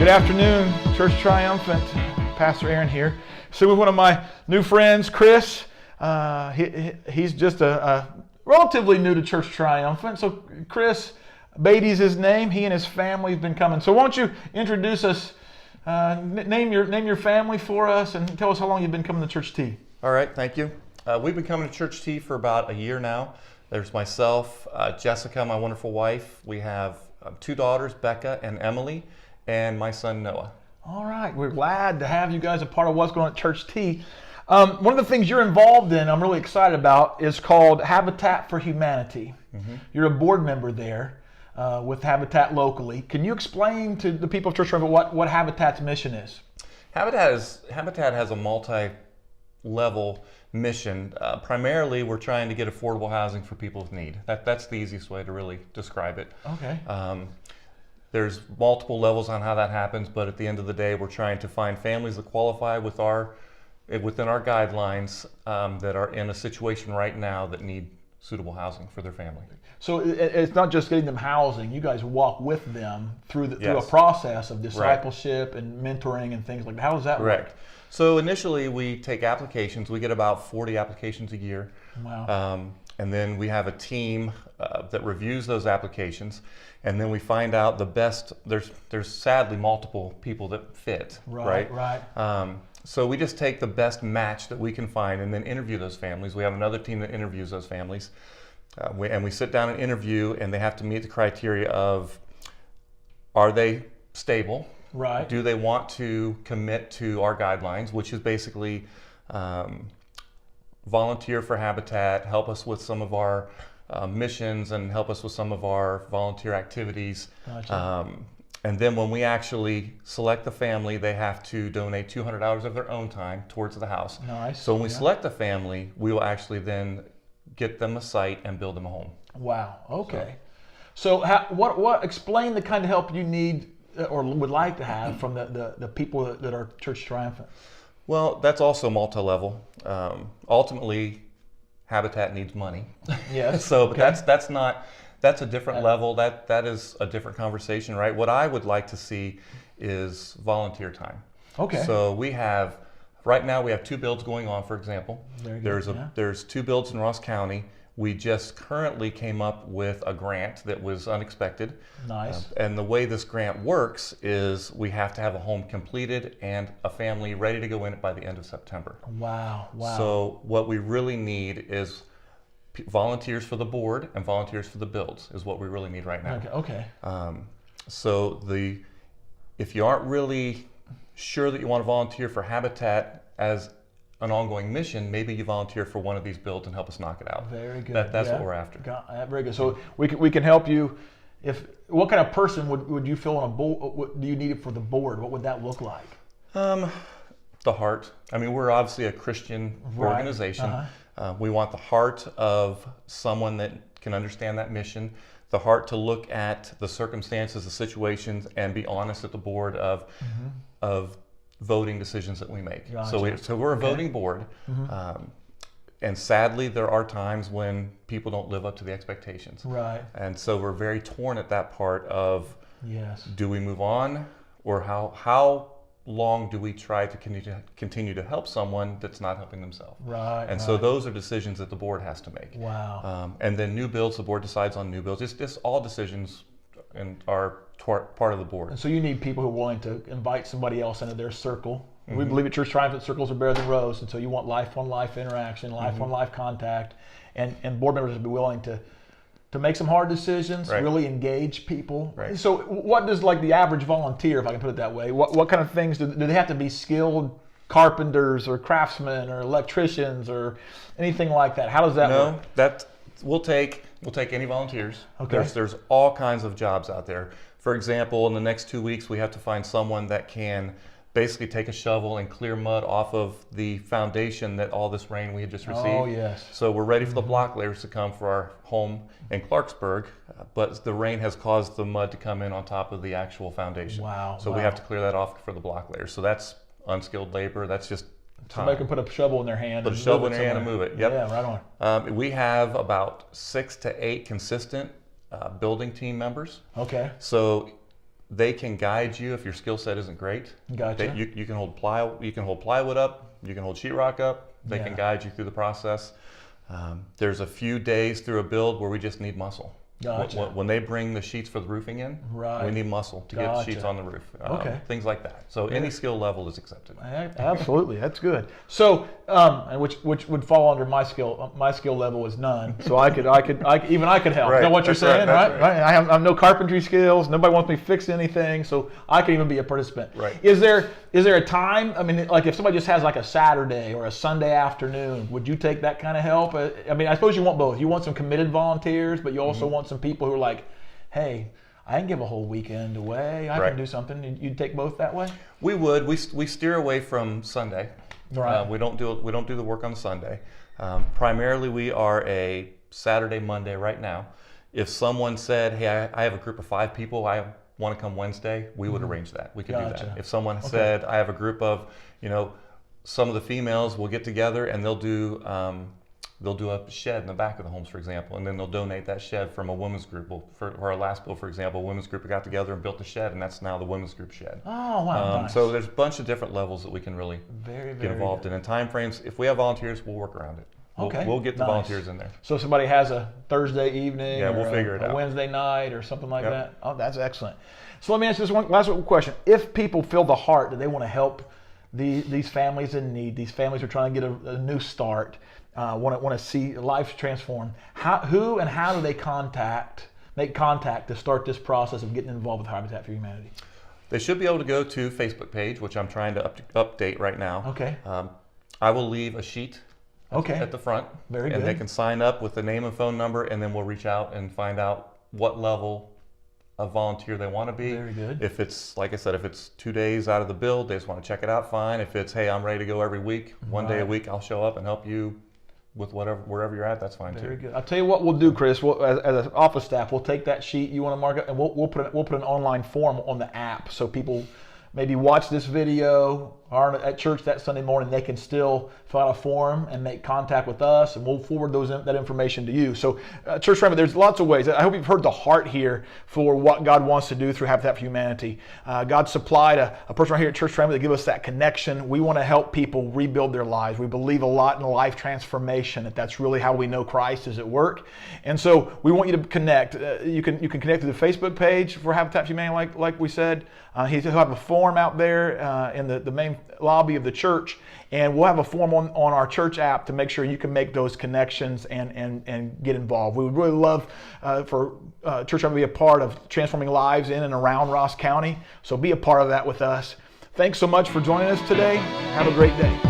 Good afternoon, Church Triumphant. Pastor Aaron here. So with one of my new friends, Chris. He's just a relatively new to Church Triumphant. So Chris Beatty's his name. He and his family have been coming. So why don't you introduce us, name your family for us, and tell us how long you've been coming to Church T. All right, thank you. We've been coming to Church T for about a year now. There's myself, Jessica, my wonderful wife. We have two daughters, Becca and Emily, and my son Noah. All right, we're glad to have you guys a part of what's going on at Church T. One of the things you're involved in, I'm really excited about, is called Habitat for Humanity. Mm-hmm. You're a board member there with Habitat locally. Can you explain to the people of Church Triumphant what Habitat's mission is? Habitat has a multi-level mission. Primarily, we're trying to get affordable housing for people with need. That's the easiest way to really describe it. Okay. There's multiple levels on how that happens, but at the end of the day, we're trying to find families that qualify within our guidelines that are in a situation right now that need suitable housing for their family. So it's not just getting them housing. You guys walk with them through a Yes. process of discipleship and mentoring and things like that. How does that work? Correct. So initially, we take applications. We get about 40 applications a year. Wow. And then we have a team that reviews those applications, and then we find out the best. There's sadly multiple people that fit. Right. So we just take the best match that we can find and then interview those families. We have another team that interviews those families. We sit down and interview, and they have to meet the criteria of, are they stable? Right. Do they want to commit to our guidelines, which is basically volunteer for Habitat, help us with some of our missions, and help us with some of our volunteer activities. Gotcha. And then when we actually select the family, they have to donate $200 of their own time towards the house. Nice. So when we select the family, we will actually then get them a site and build them a home. Wow. Okay. So what explain the kind of help you need or would like to have from the people that are Church Triumphant? Well, that's also multi-level. Ultimately, Habitat needs money. Yes. So but that's a different level. That is a different conversation, right? What I would like to see is volunteer time. Okay. So right now we have 2 builds going on, for example. Very good. There's 2 builds in Ross County. We just currently came up with a grant that was unexpected. Nice. And the way this grant works is we have to have a home completed and a family ready to go in it by the end of September. Wow. So what we really need is volunteers for the board and volunteers for the builds is what we really need right now. Okay. So if you aren't really sure that you want to volunteer for Habitat as an ongoing mission, maybe you volunteer for one of these builds and help us knock it out. Very good. That's what we're after. Very good. So we can help you. What kind of person would you feel on a board? What do you need it for the board? What would that look like? The heart. I mean, we're obviously a Christian organization. We want the heart of someone that can understand that mission, the heart to look at the circumstances, the situations, and be honest at the board of voting decisions that we make. Gotcha. So we're a voting board, and sadly there are times when people don't live up to the expectations. Right. And so we're very torn at that part of, yes, do we move on, or how long do we try to continue to help someone that's not helping themselves? Right. And so those are decisions that the board has to make. Wow. And then new builds, the board decides on new builds. It's just all decisions and are part of the board. And so you need people who are willing to invite somebody else into their circle. We believe at Church Triumphant circles are better than rows, and so you want life-on-life interaction, life-on-life contact, and board members to be willing to make some hard decisions, really engage people. Right. So what does the average volunteer, if I can put it that way, what kind of things do they have to be? Skilled carpenters or craftsmen or electricians or anything like that? How does that work? We'll take any volunteers. Okay. There's all kinds of jobs out there. For example, in the next 2 weeks, we have to find someone that can basically take a shovel and clear mud off of the foundation that all this rain we had just received. Oh, yes. So we're ready for the block layers to come for our home in Clarksburg, but the rain has caused the mud to come in on top of the actual foundation. Wow. So we have to clear that off for the block layers. So that's unskilled labor. That's just time. Somebody can put a shovel in their hand. Put a shovel in their hand and move it. Yep. Yeah, right on. We have about 6 to 8 consistent building team members. Okay. So they can guide you if your skill set isn't great. Gotcha. You can hold plywood up, you can hold sheetrock up. They can guide you through the process. There's a few days through a build where we just need muscle. Gotcha. When they bring the sheets for the roofing in, we need muscle to get the sheets on the roof. Things like that. So any skill level is accepted. Absolutely, that's good. So, and which would fall under my skill. My skill level is none. So I could help. Right. Know what you're saying, right? I have no carpentry skills. Nobody wants me to fix anything, so I can even be a participant. Right. Is there a time? I mean, like if somebody just has like a Saturday or a Sunday afternoon, would you take that kind of help? I mean, I suppose you want both. You want some committed volunteers, but you also want some people who are like, hey, I can give a whole weekend away. I can do something. You'd take both that way? We would. We steer away from Sunday. Right. We don't do the work on Sunday. Primarily, we are a Saturday, Monday right now. If someone said, hey, I have a group of 5 people, I want to come Wednesday, we would arrange that. We could do that. If someone said, I have a group of, some of the females will get together and they'll do a shed in the back of the homes, for example, and then they'll donate that shed from a women's group. Well, for our last build, for example, a women's group got together and built a shed, and that's now the women's group shed. Oh, wow, nice. So there's a bunch of different levels that we can really get involved in. And time frames, if we have volunteers, we'll work around it. We'll get the volunteers in there. So if somebody has a Thursday evening or we'll figure it out. A Wednesday night or something like that. Oh, that's excellent. So let me ask this one last question. If people feel the heart that they want to help these families in need, these families are trying to get a new start, want to see lives transformed, who and how do they make contact to start this process of getting involved with Habitat for Humanity? They should be able to go to Facebook page, which I'm trying to update right now. Okay. I will leave a sheet at the front. Very good. And they can sign up with the name and phone number, and then we'll reach out and find out what level of volunteer they want to be. Very good. If it's, like I said, if it's 2 days out of the build, they just want to check it out, fine. If it's, hey, I'm ready to go every week, one day a week, I'll show up and help you with wherever you're at, that's fine too. Very good. I'll tell you what we'll do, Chris. As an office staff, we'll take that sheet you want to mark it, and we'll put an online form on the app so people maybe watch this video or at church that Sunday morning, they can still fill out a form and make contact with us, and we'll forward that information to you. So, Church Family, there's lots of ways. I hope you've heard the heart here for what God wants to do through Habitat for Humanity. God supplied a person right here at Church Family to give us that connection. We want to help people rebuild their lives. We believe a lot in life transformation, that's really how we know Christ is at work. And so we want you to connect. You can connect to the Facebook page for Habitat for Humanity, like we said. He'll have a form out there in the main lobby of the church, and we'll have a form on our church app to make sure you can make those connections and get involved. We would really love for Church to be a part of transforming lives in and around Ross County, so be a part of that with us. Thanks so much for joining us today. Have a great day.